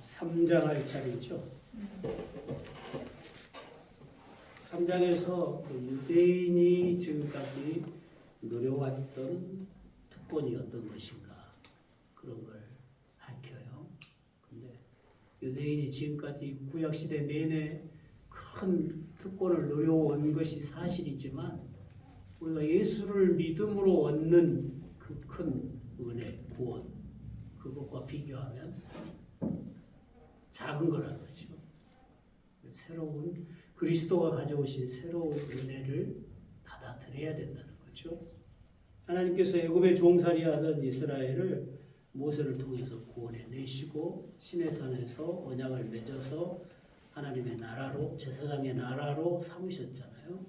3장 할 차례죠. 3장에서 유대인이 지금까지 누려왔던 특권이 어떤 것인가 그런 걸 밝혀요. 근데 유대인이 지금까지 구약시대 내내 큰 특권을 누려온 것이 사실이지만 우리가 예수를 믿음으로 얻는 그 큰 은혜, 구원 그것과 비교하면 작은 거라는 거죠. 새로운 그리스도가 가져오신 새로운 은혜를 받아들여야 된다는 거죠. 하나님께서 애굽에 종살이하던 이스라엘을 모세를 통해서 구원해 내시고 시내산에서 언약을 맺어서 하나님의 나라로 제사장의 나라로 삼으셨잖아요.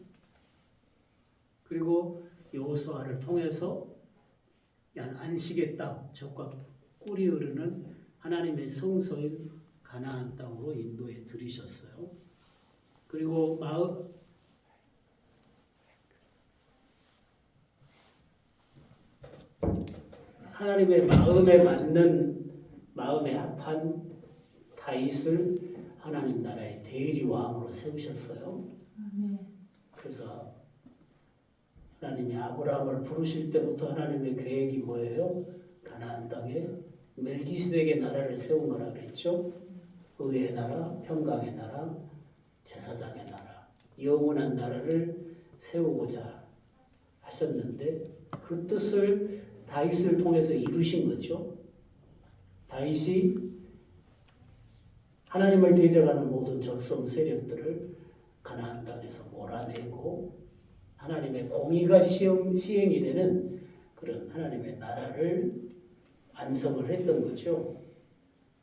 그리고 여호수아를 통해서 안식의 땅, 적과 꿀이 흐르는 하나님의 성소인 가나안 땅으로 인도해 들이셨어요. 그리고 하나님의 마음에 맞는 마음에 합한 다윗을 하나님 나라의 대리 왕으로 세우셨어요. 그래서 하나님이 아브라함을 부르실 때부터 하나님의 계획이 뭐예요? 가나안 땅에 멜기스덱의 나라를 세운 거라 그랬죠. 의의 나라, 평강의 나라, 제사장의 나라, 영원한 나라를 세우고자 하셨는데 그 뜻을 다윗을 통해서 이루신 거죠. 다윗이 하나님을 대적하는 모든 적성 세력들을 가나안 땅에서 몰아내고 하나님의 공의가 시행이 되는 그런 하나님의 나라를 안성을 했던 거죠.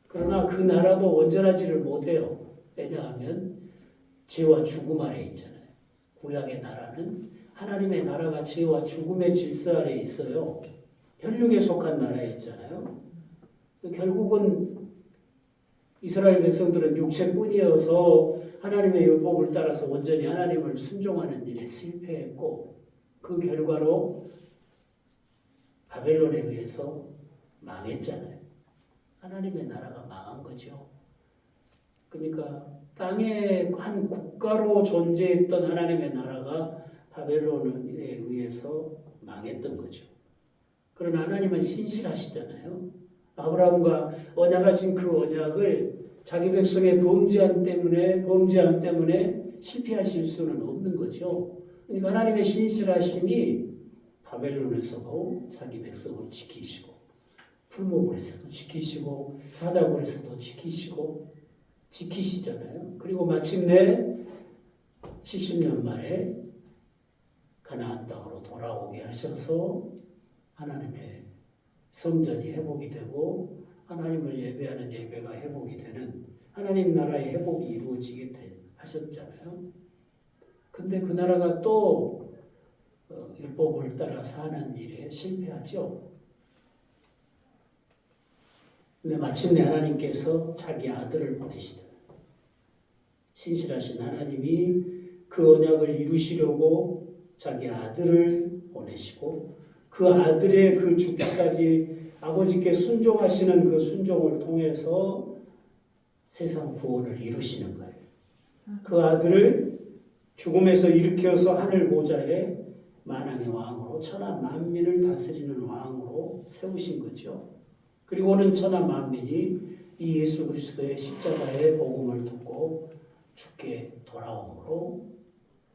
그러나 그 나라도 온전하지를 못해요. 왜냐하면 죄와 죽음 아래 있잖아요. 구약의 나라는 하나님의 나라가 죄와 죽음의 질서 아래 있어요. 혈육에 속한 나라에 있잖아요. 결국은 이스라엘 백성들은 육체뿐이어서 하나님의 율법을 따라서 온전히 하나님을 순종하는 일에 실패했고 그 결과로 바벨론에 의해서 망했잖아요. 하나님의 나라가 망한 거죠. 그러니까 땅의 한 국가로 존재했던 하나님의 나라가 바벨론에 의해서 망했던 거죠. 그러나 하나님은 신실하시잖아요. 아브라함과 언약하신 그 언약을 자기 백성의 범죄함 때문에 실패하실 수는 없는 거죠. 그러니까 하나님의 신실하심이 바벨론에서도 자기 백성을 지키시고 풀무불에서도 지키시고 사자굴에서도 지키시잖아요. 그리고 마침내 70년 만에 가나안 땅으로 돌아오게 하셔서 하나님의 성전이 회복이 되고 하나님을 예배하는 예배가 회복이 되는 하나님 나라의 회복이 이루어지게 하셨잖아요. 근데 그 나라가 또 율법을 따라 사는 일에 실패하죠. 근데 마침내 하나님께서 자기 아들을 보내시잖아요. 신실하신 하나님이 그 언약을 이루시려고 자기 아들을 보내시고 그 아들의 그 죽기까지 아버지께 순종하시는 그 순종을 통해서 세상 구원을 이루시는 거예요. 그 아들을 죽음에서 일으켜서 하늘 보좌에 만왕의 왕으로 천하 만민을 다스리는 왕으로 세우신 거죠. 그리고는 천하 만민이 이 예수 그리스도의 십자가의 복음을 듣고 주께 돌아옴으로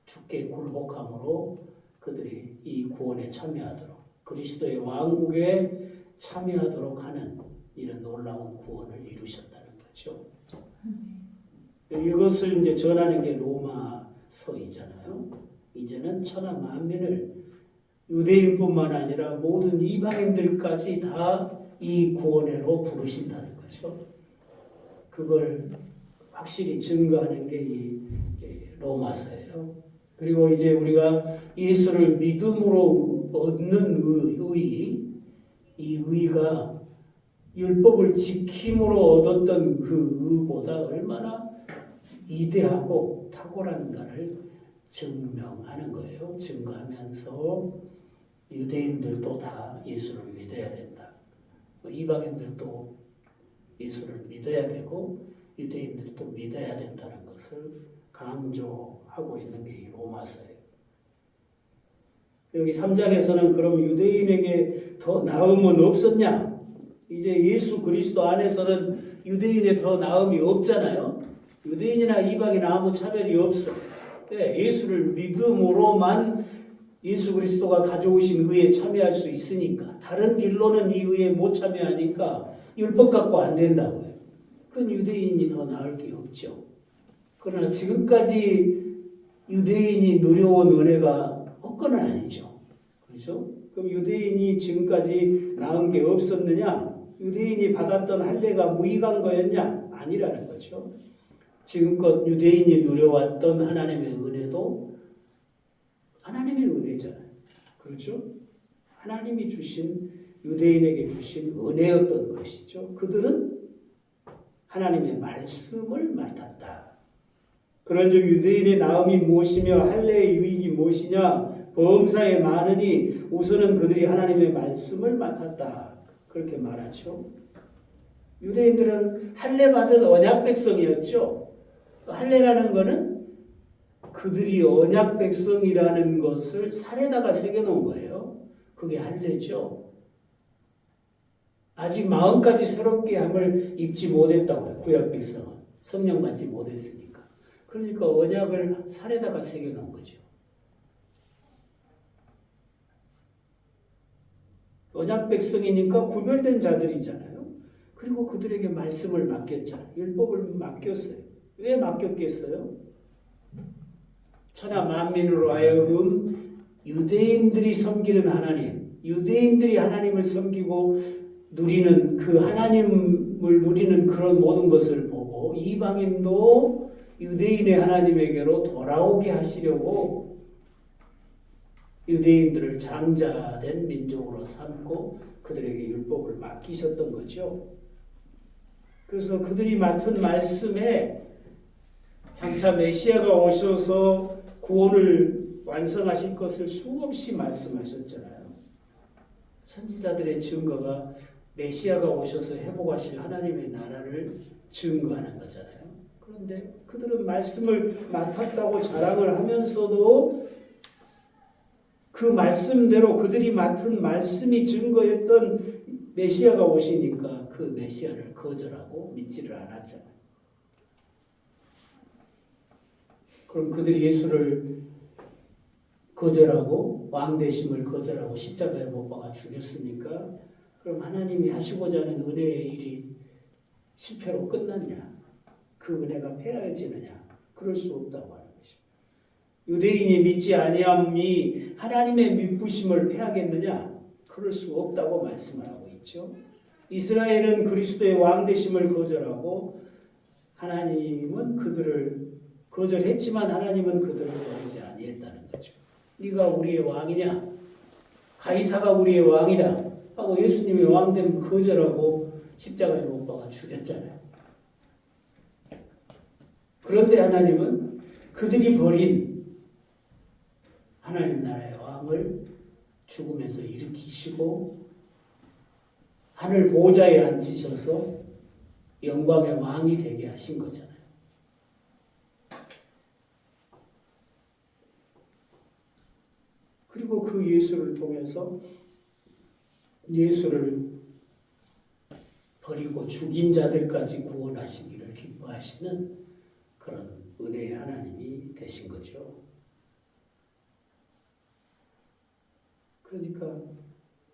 주께 굴복함으로 그들이 이 구원에 참여하도록 그리스도의 왕국에 참여하도록 하는 이런 놀라운 구원을 이루셨다는 거죠. 이것을 이제 전하는 게 로마서이잖아요. 이제는 천하 만민을 유대인뿐만 아니라 모든 이방인들까지 다 이 구원으로 부르신다는 거죠. 그걸 확실히 증거하는 게 이 로마서예요. 그리고 이제 우리가 예수를 믿음으로 얻는 이 의가 율법을 지킴으로 얻었던 그 의보다 얼마나 이대하고 탁월한가를 증명하는 거예요. 증거하면서 유대인들도 다 예수를 믿어야 된다. 이방인들도 예수를 믿어야 되고 유대인들이 또 믿어야 된다는 것을 강조하고 있는 게 이 로마서예요. 여기 3장에서는 그럼 유대인에게 더 나음은 없었냐? 이제 예수 그리스도 안에서는 유대인에 더 나음이 없잖아요. 유대인이나 이방이나 아무 차별이 없어. 예수를 믿음으로만 예수 그리스도가 가져오신 의에 참여할 수 있으니까. 다른 길로는 이 의에 못 참여하니까 율법 갖고 안 된다고요. 그건 유대인이 더 나을 게 없죠. 그러나 지금까지 유대인이 누려온 은혜가 헛건은 아니죠. 그렇죠? 그럼 유대인이 지금까지 나은 게 없었느냐? 유대인이 받았던 할례가 무익한 거였냐? 아니라는 거죠. 지금껏 유대인이 누려왔던 하나님의 은혜도 하나님의 은혜잖아요. 그렇죠? 하나님이 주신 유대인에게 주신 은혜였던 것이죠. 그들은 하나님의 말씀을 맡았다. 그런즉 유대인의 나음이 무엇이며 할례의 유익이 무엇이냐? 범사에 많으니 우선은 그들이 하나님의 말씀을 맡았다. 그렇게 말하죠. 유대인들은 할례 받은 언약 백성이었죠. 할례라는 것은 그들이 언약 백성이라는 것을 살에다가 새겨놓은 거예요. 그게 할례죠. 아직 마음까지 새롭게 함을 입지 못했다고요. 구약 백성은 성령 받지 못했으니까. 그러니까 언약을 살에다가 새겨놓은 거죠. 언약 백성이니까 구별된 자들이잖아요. 그리고 그들에게 말씀을 맡겼잖아요. 율법을 맡겼어요. 왜 맡겼겠어요? 천하 만민으로 하여금 유대인들이 섬기는 하나님, 유대인들이 하나님을 섬기고 누리는 그 하나님을 누리는 그런 모든 것을 보고 이방인도 유대인의 하나님에게로 돌아오게 하시려고 유대인들을 장자된 민족으로 삼고 그들에게 율법을 맡기셨던 거죠. 그래서 그들이 맡은 말씀에 장차 메시아가 오셔서 구원을 완성하실 것을 수없이 말씀하셨잖아요. 선지자들의 증거가 메시아가 오셔서 회복하실 하나님의 나라를 증거하는 거잖아요. 그런데 그들은 말씀을 맡았다고 자랑을 하면서도 그 말씀대로 그들이 맡은 말씀이 증거했던 메시아가 오시니까 그 메시아를 거절하고 믿지를 않았잖아요. 그럼 그들이 예수를 거절하고 왕되심을 거절하고 십자가에 못 박아 죽였으니까 그럼 하나님이 하시고자 하는 은혜의 일이 실패로 끝났냐? 그 은혜가 폐하여지느냐? 그럴 수 없다고 하는 것입니다. 유대인이 믿지 아니함이 하나님의 믿부심을 폐하겠느냐? 그럴 수 없다고 말씀을 하고 있죠. 이스라엘은 그리스도의 왕되심을 거절하고 하나님은 그들을 거절했지만 하나님은 그들을 버리지 아니했다는 거죠. 네가 우리의 왕이냐? 가이사가 우리의 왕이다 하고 예수님의 왕됨을 거절하고 십자가에 못 박아 죽였잖아요. 그런데 하나님은 그들이 버린 하나님 나라의 왕을 죽음에서 일으키시고 하늘 보좌에 앉히셔서 영광의 왕이 되게 하신 거잖아요. 그리고 그 예수를 통해서 예수를 버리고 죽인 자들까지 구원하시기를 기뻐하시는 그런 은혜의 하나님이 되신 거죠. 그러니까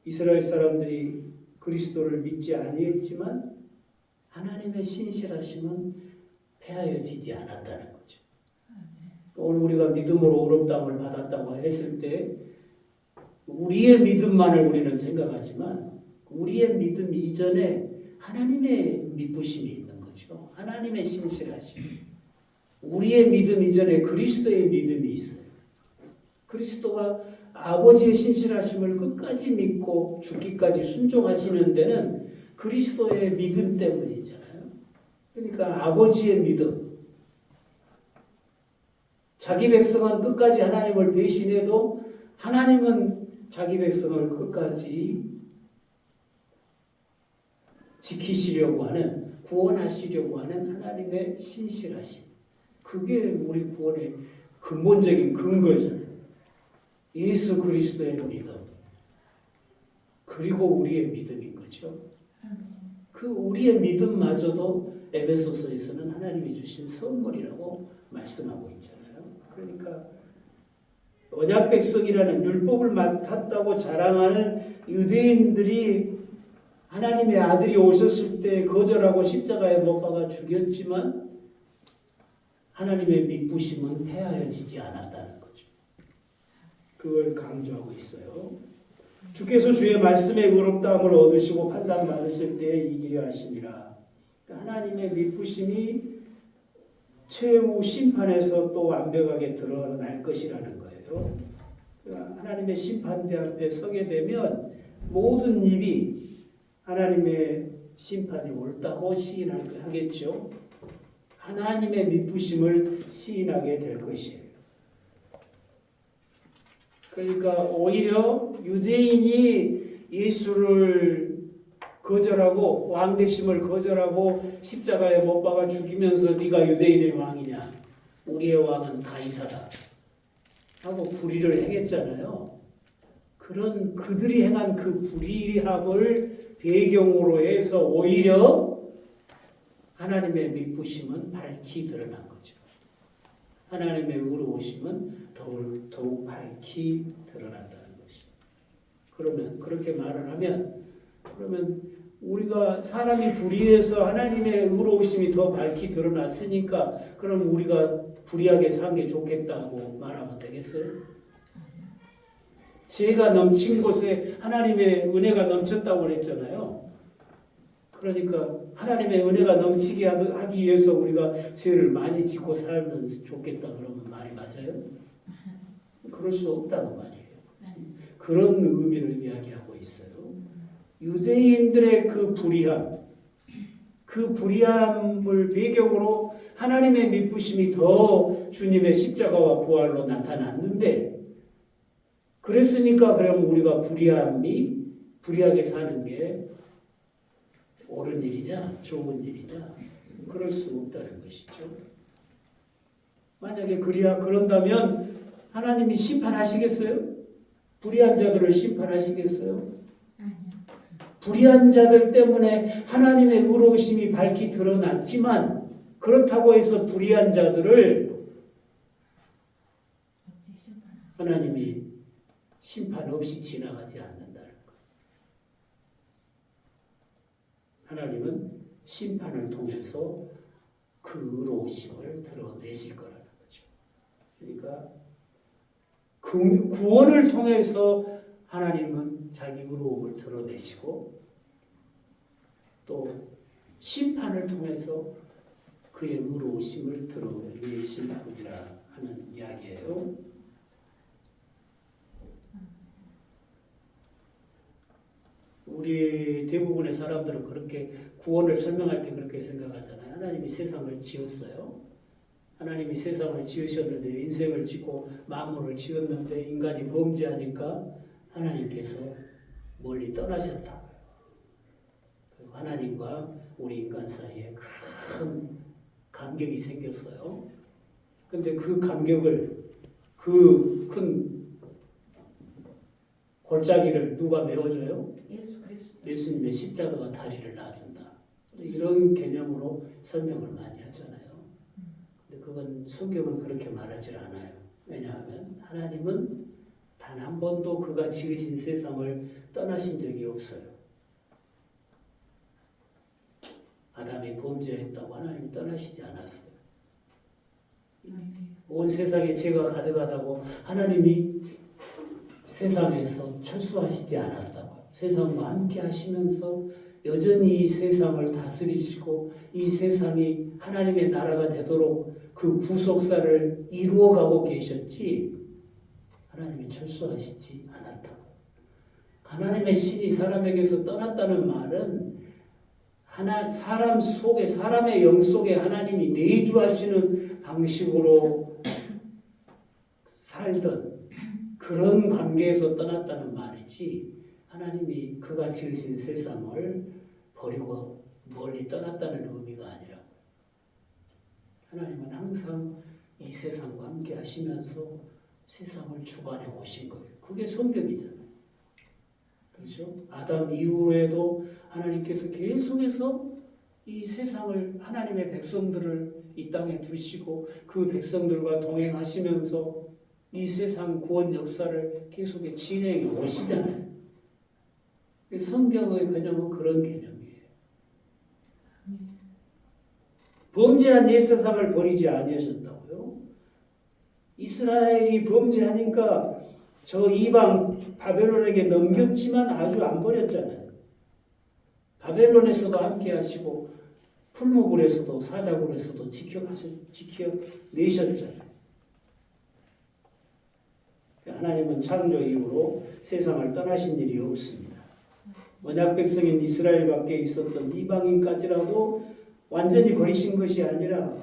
이스라엘 사람들이 그리스도를 믿지 아니했지만 하나님의 신실하심은 폐하여지지 않았다는 거죠. 오늘 우리가 믿음으로 의롭다함을 받았다고 했을 때 우리의 믿음만을 우리는 생각하지만 우리의 믿음 이전에 하나님의 믿부심이 있는 거죠. 하나님의 신실하심. 우리의 믿음 이전에 그리스도의 믿음이 있어요. 그리스도가 아버지의 신실하심을 끝까지 믿고 죽기까지 순종하시는 데는 그리스도의 믿음 때문이잖아요. 그러니까 아버지의 믿음. 자기 백성은 끝까지 하나님을 배신해도 하나님은 자기 백성을 끝까지 지키시려고 하는 구원하시려고 하는 하나님의 신실하심. 그게 우리 구원의 근본적인 근거잖아요. 예수 그리스도의 믿음. 그리고 우리의 믿음인 거죠. 그 우리의 믿음마저도 에베소서에서는 하나님이 주신 선물이라고 말씀하고 있잖아요. 그러니까 언약 백성이라는 율법을 맡았다고 자랑하는 유대인들이 하나님의 아들이 오셨을 때 거절하고 십자가에 못 박아 죽였지만 하나님의 미쁘심은 폐하여지지 않았다는 거죠. 그걸 강조하고 있어요. 주께서 주의 말씀에 의롭다함을 얻으시고 판단 받으실 때에 이기려 하심이라. 하나님의 미쁘심이 최후 심판에서 또 완벽하게 드러날 것이라는 거예요. 하나님의 심판대 앞에 서게 되면 모든 입이 하나님의 심판이 옳다고 시인하겠죠. 하나님의 미쁘심을 시인하게 될 것이에요. 그러니까 오히려 유대인이 예수를 거절하고 왕되심을 거절하고 십자가에 못 박아 죽이면서 네가 유대인의 왕이냐, 우리의 왕은 가이사다 하고 불의를 행했잖아요. 그런 그들이 행한 그 불의함을 배경으로 해서 오히려 하나님의 미쁘심은 밝히 드러난 거죠. 하나님의 의로우심은 더욱 밝히 드러난다는 것이죠. 그러면 그렇게 말을 하면 그러면 우리가 사람이 불의해서 하나님의 의로우심이 더 밝히 드러났으니까 그럼 우리가 불의하게 산 게 좋겠다고 말하면 되겠어요? 죄가 넘친 곳에 하나님의 은혜가 넘쳤다고 그랬잖아요. 그러니까 하나님의 은혜가 넘치게 하기 위해서 우리가 죄를 많이 짓고 살면 좋겠다 그러면 말이 맞아요? 그럴 수 없다는 말이에요. 그런 의미를 이야기하고 있어요. 유대인들의 그 불의함, 그 불의함을 배경으로 하나님의 미쁘심이 더 주님의 십자가와 부활로 나타났는데 그랬으니까 그러면 우리가 불의하게 사는 게 옳은 일이냐, 좋은 일이냐, 그럴 수 없다는 것이죠. 만약에 그런다면 하나님이 심판하시겠어요? 불의한 자들을 심판하시겠어요? 불의한 자들 때문에 하나님의 의로우심이 밝히 드러났지만 그렇다고 해서 불의한 자들을 하나님이 심판 없이 지나가지 않는다는 것. 하나님은 심판을 통해서 그 의로우심을 드러내실 거라는 거죠. 그러니까 구원을 통해서 하나님은 자기 의로움을 드러내시고 또 심판을 통해서 그의 의로우심을 드러내실 분이라 하는 이야기예요. 우리 대부분의 사람들은 그렇게 구원을 설명할 때 그렇게 생각하잖아요. 하나님이 세상을 지었어요. 하나님이 세상을 지으셨는데 인생을 짓고 만물을 지었는데 인간이 범죄하니까 하나님께서 멀리 떠나셨다. 하나님과 우리 인간 사이에 큰 간격이 생겼어요. 근데 그 간격을 그 큰 골짜기를 누가 메워줘요? 예수님의 십자가가 다리를 놔준다. 이런 개념으로 설명을 많이 하잖아요. 근데 그건 성경은 그렇게 말하지 않아요. 왜냐하면 하나님은 단 한 번도 그가 지으신 세상을 떠나신 적이 없어요. 아담이 범죄했다고 하나님이 떠나시지 않았어요. 온 세상에 죄가 가득하다고 하나님이 세상에서 철수하시지 않았다고. 세상과 함께 하시면서 여전히 이 세상을 다스리시고 이 세상이 하나님의 나라가 되도록 그 구속사를 이루어가고 계셨지 하나님이 철수하시지 않았다고. 하나님의 신이 사람에게서 떠났다는 말은 사람 속에, 사람의 영 속에 하나님이 내주하시는 방식으로 살던 그런 관계에서 떠났다는 말이지 하나님이 그가 지으신 세상을 버리고 멀리 떠났다는 의미가 아니라 하나님은 항상 이 세상과 함께 하시면서 세상을 주관해 오신 거예요. 그게 성경이잖아요. 그렇죠? 아담 이후에도 하나님께서 계속해서 이 세상을 하나님의 백성들을 이 땅에 두시고 그 백성들과 동행하시면서 이 세상 구원 역사를 계속해 진행해 오시잖아요. 성경의 개념은 그런 개념이에요. 범죄한 옛 세상을 버리지 아니하셨다고요? 이스라엘이 범죄하니까 저 이방 바벨론에게 넘겼지만 아주 안 버렸잖아요. 바벨론에서도 함께 하시고 풀무불에서도 사자굴에서도 지켜내셨잖아요. 하나님은 창조 이후로 세상을 떠나신 일이 없습니다. 언약 백성인 이스라엘 밖에 있었던 이방인까지라도 완전히 버리신 것이 아니라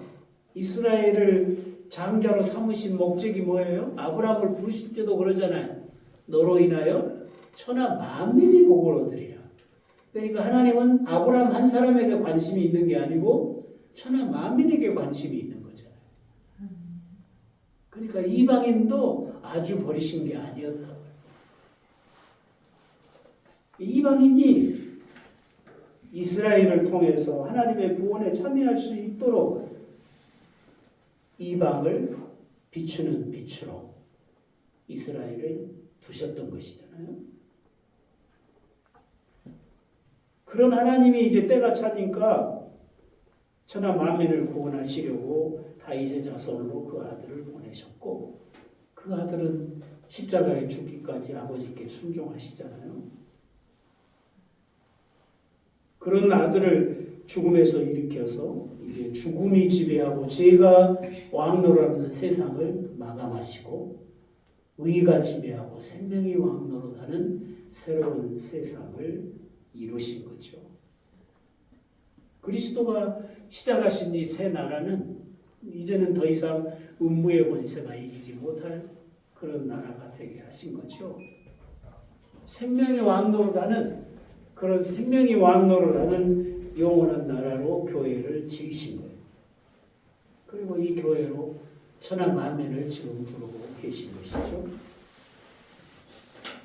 이스라엘을 장자로 삼으신 목적이 뭐예요? 아브라함을 부르실 때도 그러잖아요. 너로 인하여 천하 만민이 복을 얻으리라. 그러니까 하나님은 아브라함 한 사람에게 관심이 있는 게 아니고 천하 만민에게 관심이 있는 거잖아요. 그러니까 이방인도 아주 버리신 게 아니었다고요. 이방인이 이스라엘을 통해서 하나님의 구원에 참여할 수 있도록 이방을 비추는 빛으로 이스라엘을 두셨던 것이잖아요. 그런 하나님이 이제 때가 차니까 천하 만민을 구원하시려고 다윗의 자손으로 그 아들을 보내셨고 그 아들은 십자가에 죽기까지 아버지께 순종하시잖아요. 그런 아들을 죽음에서 일으켜서 이제 죽음이 지배하고 죄가 왕노릇하는 세상을 마감하시고 의가 지배하고 생명이 왕노릇하는 새로운 세상을 이루신 거죠. 그리스도가 시작하신 이 새 나라는 이제는 더 이상 음부의 권세가 이기지 못할 그런 나라가 되게 하신 거죠. 생명이 왕노릇하는 그런 생명이 왕노릇하는 영원한 나라로 교회를 지으신 거예요. 그리고 이 교회로 천하 만민을 지금 부르고 계신 것이죠.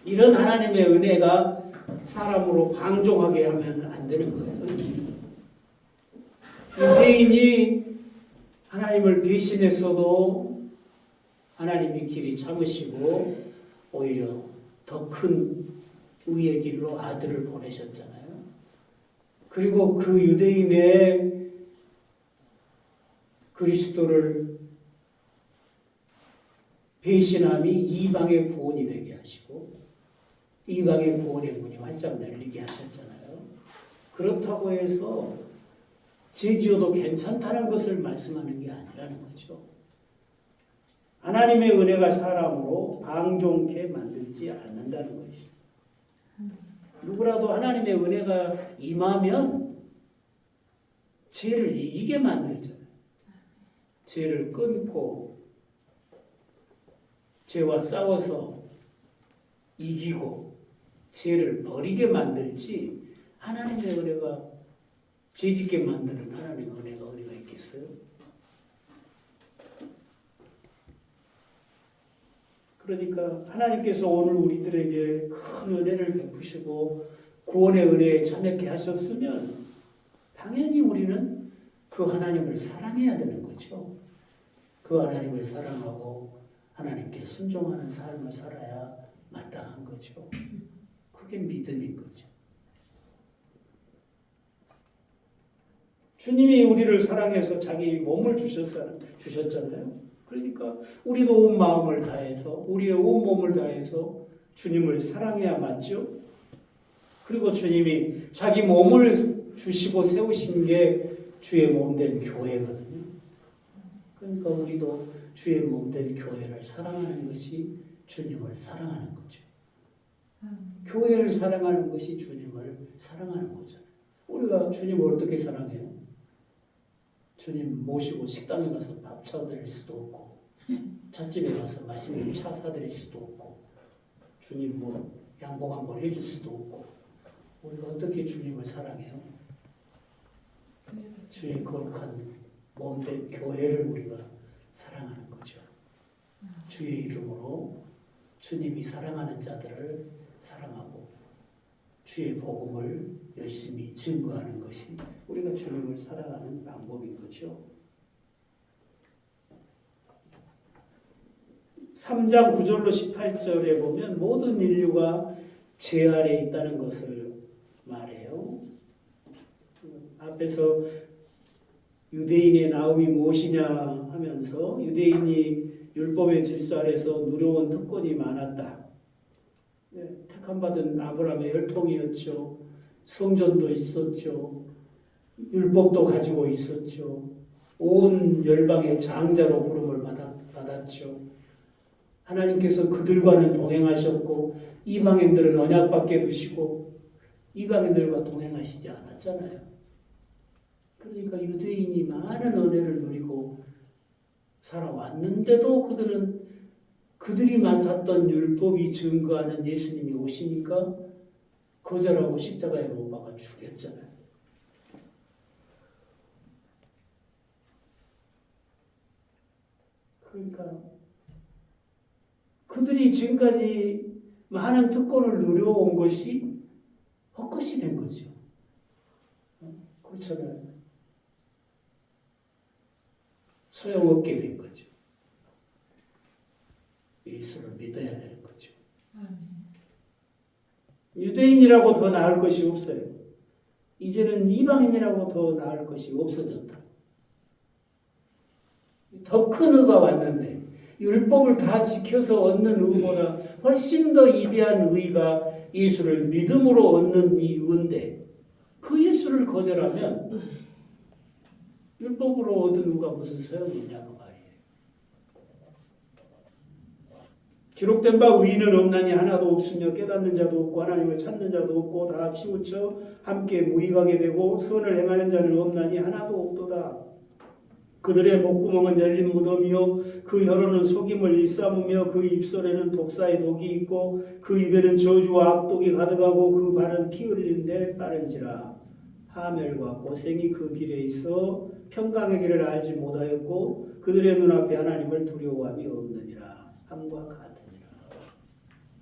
이런 하나님의 은혜가 사람으로 방종하게 하면 안 되는 거예요. 유대인이 하나님을 배신했어도 하나님이 길이 참으시고 오히려 더 큰 의의 길로 아들을 보내셨잖아요. 그리고 그 유대인의 그리스도를 배신함이 이방의 구원이 되게 하시고 이방의 구원의 문이 활짝 열리게 하셨잖아요. 그렇다고 해서 죄 지어도 괜찮다는 것을 말씀하는 게 아니라는 거죠. 하나님의 은혜가 사람으로 방종케 만들지 않는다는 것이죠. 누구라도 하나님의 은혜가 임하면 죄를 이기게 만들잖아요. 죄를 끊고 죄와 싸워서 이기고 죄를 버리게 만들지 하나님의 은혜가 죄짓게 만드는 하나님의 은혜가 어디가 있겠어요? 그러니까 하나님께서 오늘 우리들에게 큰 은혜를 베푸시고 구원의 은혜에 참여케 하셨으면 당연히 우리는 그 하나님을 사랑해야 되는 거죠. 그 하나님을 사랑하고 하나님께 순종하는 삶을 살아야 마땅한 거죠. 그게 믿음인 거죠. 주님이 우리를 사랑해서 자기 몸을 주셨잖아요. 그러니까 우리도 온 마음을 다해서 우리의 온 몸을 다해서 주님을 사랑해야 맞죠. 그리고 주님이 자기 몸을 주시고 세우신 게 주의 몸된 교회거든요. 그러니까 우리도 주의 몸된 교회를 사랑하는 것이 주님을 사랑하는 거죠. 교회를 사랑하는 것이 주님을 사랑하는 거잖아요. 우리가 주님을 어떻게 사랑해요? 주님 모시고 식당에 가서 밥 사드릴 수도 없고 찻집에 가서 맛있는 차 사드릴 수도 없고 주님 양복 한번 해줄 수도 없고 우리가 어떻게 주님을 사랑해요? 주의 거룩한 몸된 교회를 우리가 사랑하는 거죠. 주의 이름으로 주님이 사랑하는 자들을 사랑하고 주의 복음을 열심히 증거하는 것이 우리가 주님을 사랑하는 방법인 거죠. 3장 9절로 18절에 보면 모든 인류가 죄 아래 있다는 것을 말해요. 앞에서 유대인의 나음이 무엇이냐 하면서 유대인이 율법의 질서 아래서 누려온 특권이 많았다. 택함 받은 아브라함의 혈통이었죠. 성전도 있었죠. 율법도 가지고 있었죠. 온 열방의 장자로 부름을 받았죠. 하나님께서 그들과는 동행하셨고 이방인들은 언약 밖에 두시고 이방인들과 동행하시지 않았잖아요. 그러니까 유대인이 많은 은혜를 누리고 살아왔는데도 그들이 맡았던 율법이 증거하는 예수님이 오시니까 거절하고 십자가에 못 박아 죽였잖아요. 그러니까 그들이 지금까지 많은 특권을 누려온 것이 헛것이 된 거죠. 그렇잖아요. 소용없게 된 거죠. 예수를 믿어야 되는 거죠. 유대인이라고 더 나을 것이 없어요. 이제는 이방인이라고 더 나을 것이 없어졌다. 더 큰 의가 왔는데 율법을 다 지켜서 얻는 의보다 훨씬 더 위대한 의가 예수를 믿음으로 얻는 이 의인데 그 예수를 거절하면 율법으로 얻은 의가 무슨 소용이 있냐고 말이에요. 기록된 바 의인은 없나니 하나도 없으며 깨닫는 자도 없고 하나님을 찾는 자도 없고 다 치우쳐 함께 무익하게 되고 선을 행하는 자는 없나니 하나도 없도다. 그들의 목구멍은 열린 무덤이요 그 혀로는 속임을 일삼으며 그 입술에는 독사의 독이 있고 그 입에는 저주와 악독이 가득하고 그 발은 피 흘린 데 빠른지라. 하멸과 고생이 그 길에 있어 평강의 길을 알지 못하였고 그들의 눈앞에 하나님을 두려워함이 없느니라. 함과 같으니라.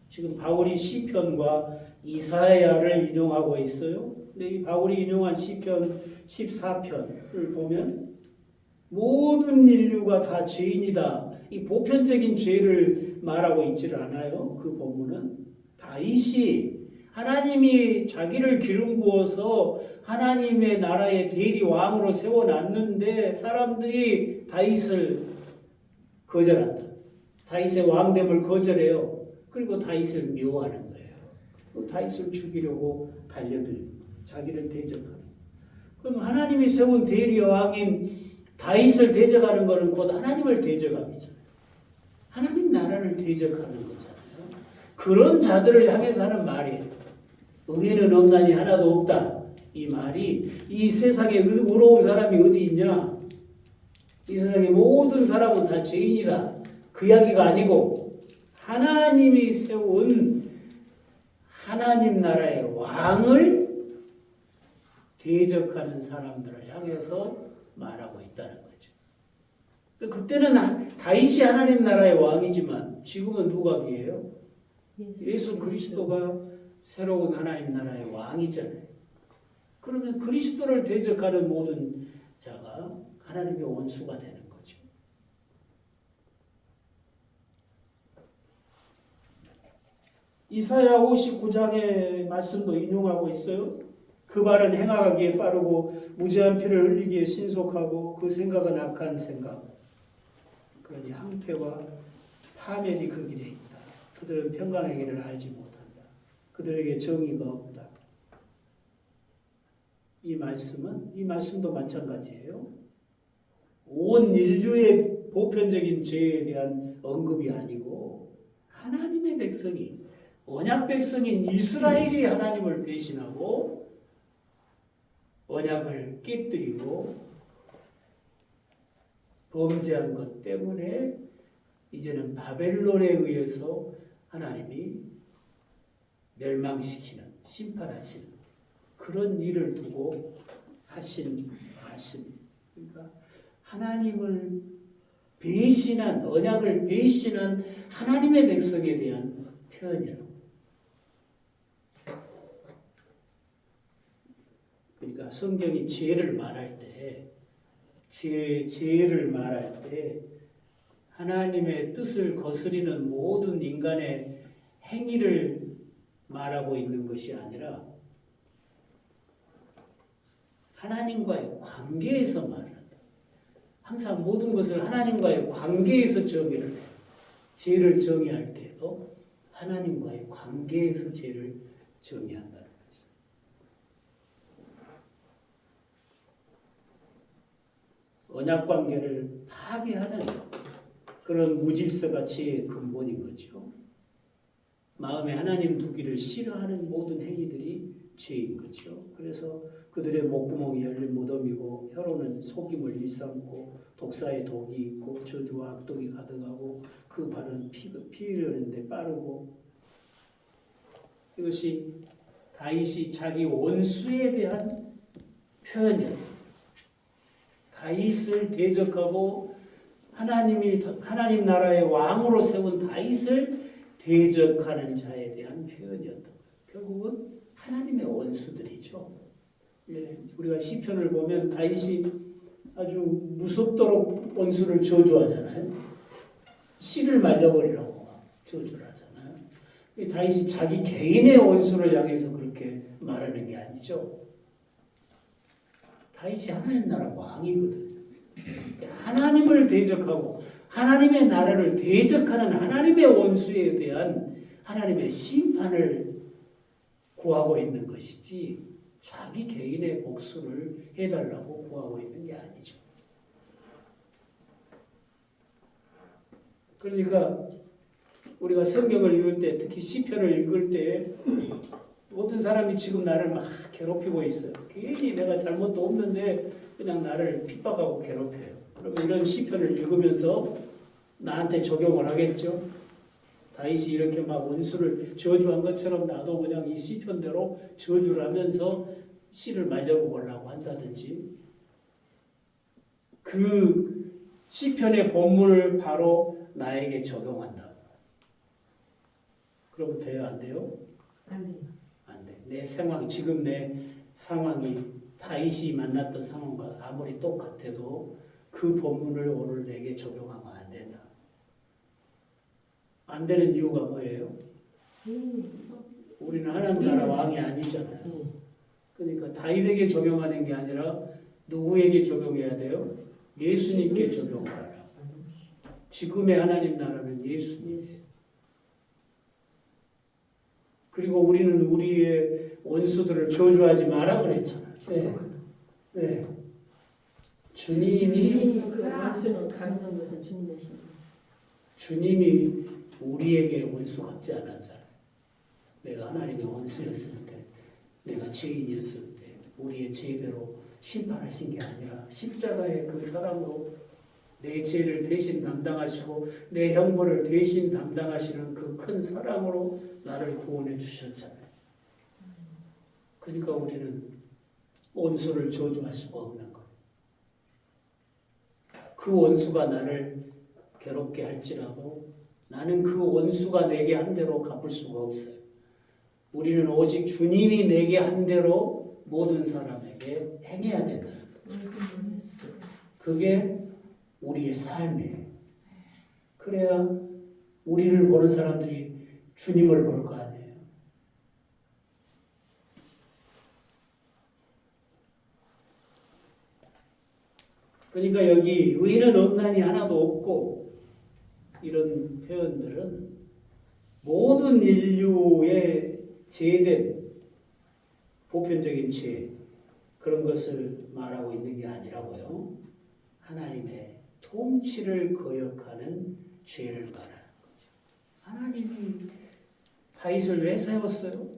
지금 바울이 시편과 이사야를 인용하고 있어요. 근데 이 바울이 인용한 시편 14편을 보면 모든 인류가 다 죄인이다. 이 보편적인 죄를 말하고 있지를 않아요. 그 본문은 다윗이 하나님이 자기를 기름 부어서 하나님의 나라의 대리 왕으로 세워놨는데 사람들이 다윗을 거절한다. 다윗의 왕됨을 거절해요. 그리고 다윗을 미워하는 거예요. 다윗을 죽이려고 달려들고 자기를 대적하는. 그럼 하나님이 세운 대리 왕인 다윗을 대적하는 것은 곧 하나님을 대적함이잖아요. 하나님 나라를 대적하는 거잖아요. 그런 자들을 향해서 하는 말이에요. 의인은 없나니 하나도 없다. 이 말이 이 세상에 의로운 사람이 어디 있냐? 이 세상의 모든 사람은 다 죄인이다. 그 이야기가 아니고 하나님이 세운 하나님 나라의 왕을 대적하는 사람들을 향해서 말하고 있다는 거죠. 그때는 다윗이 하나님 나라의 왕이지만 지금은 누가 기예요? 예수 그리스도가 새로운 하나님 나라의 왕이잖아요. 그러면 그리스도를 대적하는 모든 자가 하나님의 원수가 되는 거죠. 이사야 59장의 말씀도 인용하고 있어요. 그 발은 행하기에 빠르고 무죄한 피를 흘리기에 신속하고 그 생각은 악한 생각. 그러니 항퇴와 파멸이 그 길에 있다. 그들은 평강의 길을 알지 못한다. 그들에게 정의가 없다. 이 말씀도 마찬가지예요. 온 인류의 보편적인 죄에 대한 언급이 아니고 하나님의 백성이 언약 백성인 이스라엘이 하나님을 배신하고 언약을 깨뜨리고 범죄한 것 때문에 이제는 바벨론에 의해서 하나님이 멸망시키는 심판하시는 그런 일을 두고 하신 말씀이에요. 그러니까 하나님을 배신한, 언약을 배신한 하나님의 백성에 대한 표현이라고. 그러니까 성경이 죄를 말할 때, 죄를 말할 때 하나님의 뜻을 거스리는 모든 인간의 행위를 말하고 있는 것이 아니라 하나님과의 관계에서 말한다. 항상 모든 것을 하나님과의 관계에서 정의를 해요. 죄를 정의할 때도 하나님과의 관계에서 죄를 정의한다는 것이죠. 언약 관계를 파괴하는 그런 무질서가 죄의 근본인 거죠. 마음에 하나님 두기를 싫어하는 모든 행위들이 죄인 거죠. 그래서 그들의 목구멍이 열린 무덤이고 혀로는 속임을 일삼고 독사의 독이 있고 저주와 악독이 가득하고 그 발은 피 흘리는데 빠르고. 이것이 다윗이 자기 원수에 대한 표현이에요. 다윗을 대적하고 하나님 나라의 왕으로 세운 다윗을 대적하는 자에 대한 표현이었던 거예요. 결국은 하나님의 원수들이죠. 예, 우리가 시편을 보면 다윗이 아주 무섭도록 원수를 저주하잖아요. 씨를 말려버리라고 저주를 하잖아요. 다윗이 자기 개인의 원수를 향해서 그렇게 말하는 게 아니죠. 다윗이 하나님 나라 왕이거든요. 하나님을 대적하고 하나님의 나라를 대적하는 하나님의 원수에 대한 하나님의 심판을 구하고 있는 것이지 자기 개인의 복수를 해달라고 구하고 있는 게 아니죠. 그러니까 우리가 성경을 읽을 때, 특히 시편을 읽을 때 모든 사람이 지금 나를 막 괴롭히고 있어요. 괜히 내가 잘못도 없는데 그냥 나를 핍박하고 괴롭혀요. 그러면 이런 시편을 읽으면서 나한테 적용을 하겠죠. 다윗이 이렇게 막 원수를 저주한 것처럼 나도 그냥 이 시편대로 저주를 하면서 씨를 말려보려고 한다든지, 그 시편의 본문을 바로 나에게 적용한다. 그러면 돼요, 안 돼요? 안 돼요. 안 돼. 내 상황, 지금 내 상황이 다윗이 만났던 상황과 아무리 똑같아도 그 본문을 오늘 내게 적용하면 안 된다. 안 되는 이유가 뭐예요? 우리는 하나님 나라 왕이 아니잖아요. 그러니까 다윗에게 적용하는 게 아니라 누구에게 적용해야 돼요? 예수님께 적용하라. 지금의 하나님 나라는 예수님. 그리고 우리는 우리의 원수들을 저주하지 마라 그랬잖아요. 네. 주님이 그 원수는 갚는 것은 주님이신. 주님이 우리에게 원수 같지 않았잖아요. 내가 하나님의 원수였을 때, 내가 죄인이었을 때 우리의 죄대로 심판하신 게 아니라 십자가의 그 사랑으로 내 죄를 대신 담당하시고 내 형벌을 대신 담당하시는 그 큰 사랑으로 나를 구원해 주셨잖아요. 그러니까 우리는 원수를 저주할 수가 없는 거예요. 그 원수가 나를 괴롭게 할지라도 나는 그 원수가 내게 한 대로 갚을 수가 없어요. 우리는 오직 주님이 내게 한 대로 모든 사람에게 행해야 된다. 그게 우리의 삶이에요. 그래야 우리를 보는 사람들이 주님을 볼 거 아니에요. 그러니까 여기 의인은 없나니 하나도 없고 이런 표현들은 모든 인류의 죄된 보편적인 죄 그런 것을 말하고 있는 게 아니라고요. 하나님의 통치를 거역하는 죄를 말하는 거죠. 하나님이 다윗을 왜 세웠어요?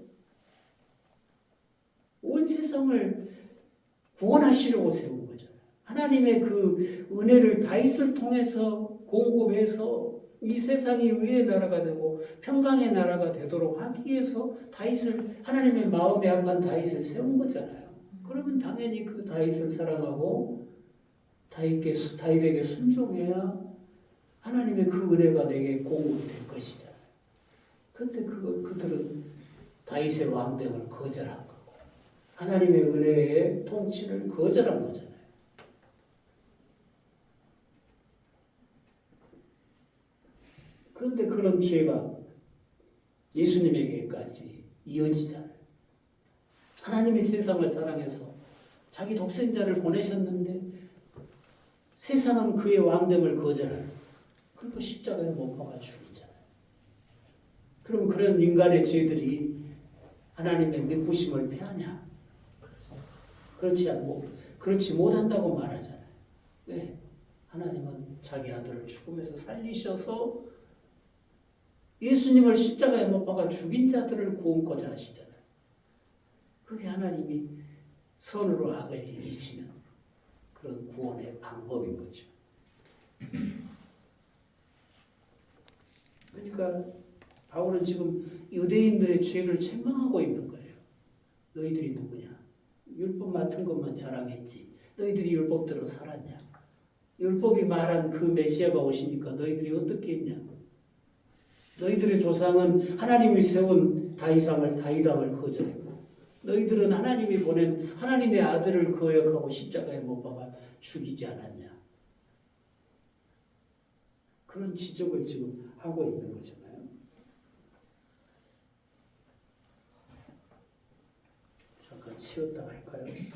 온 세상을 구원하시려고 세운 거잖아요. 하나님의 그 은혜를 다윗을 통해서 공급해서 이 세상이 의의 나라가 되고 평강의 나라가 되도록 하기 위해서 다윗을, 하나님의 마음에 합한 다윗을 세운 거잖아요. 그러면 당연히 그 다윗을 사랑하고 다윗에게 순종해야 하나님의 그 은혜가 내게 공급될 것이잖아요. 근데 그들은 다윗의 왕됨을 거절한 거고 하나님의 은혜의 통치를 거절한 거잖아요. 그런데 그런 죄가 예수님에게까지 이어지잖아요. 하나님이 세상을 사랑해서 자기 독생자를 보내셨는데 세상은 그의 왕됨을 거절하는 그리고 십자가에 못 박아 죽이잖아요. 그럼 그런 인간의 죄들이 하나님의 믿부심을 패하냐? 그렇지 못한다고 말하잖아요. 왜? 하나님은 자기 아들을 죽음에서 살리셔서 예수님을 십자가에 못 박아 죽인 자들을 구원코자 하시잖아요. 그게 하나님이 선으로 악을 이기시는 그런 구원의 방법인 거죠. 그러니까 바울은 지금 유대인들의 죄를 책망하고 있는 거예요. 너희들이 누구냐? 율법 맡은 것만 자랑했지. 너희들이 율법대로 살았냐? 율법이 말한 그 메시아가 오시니까 너희들이 어떻게 했냐? 너희들의 조상은 하나님이 세운 다윗왕을 거절했고 너희들은 하나님이 보낸 하나님의 아들을 거역하고 십자가에 못 박아 죽이지 않았냐? 그런 지적을 지금 하고 있는 거잖아요. 잠깐 치웠다 할까요? 네.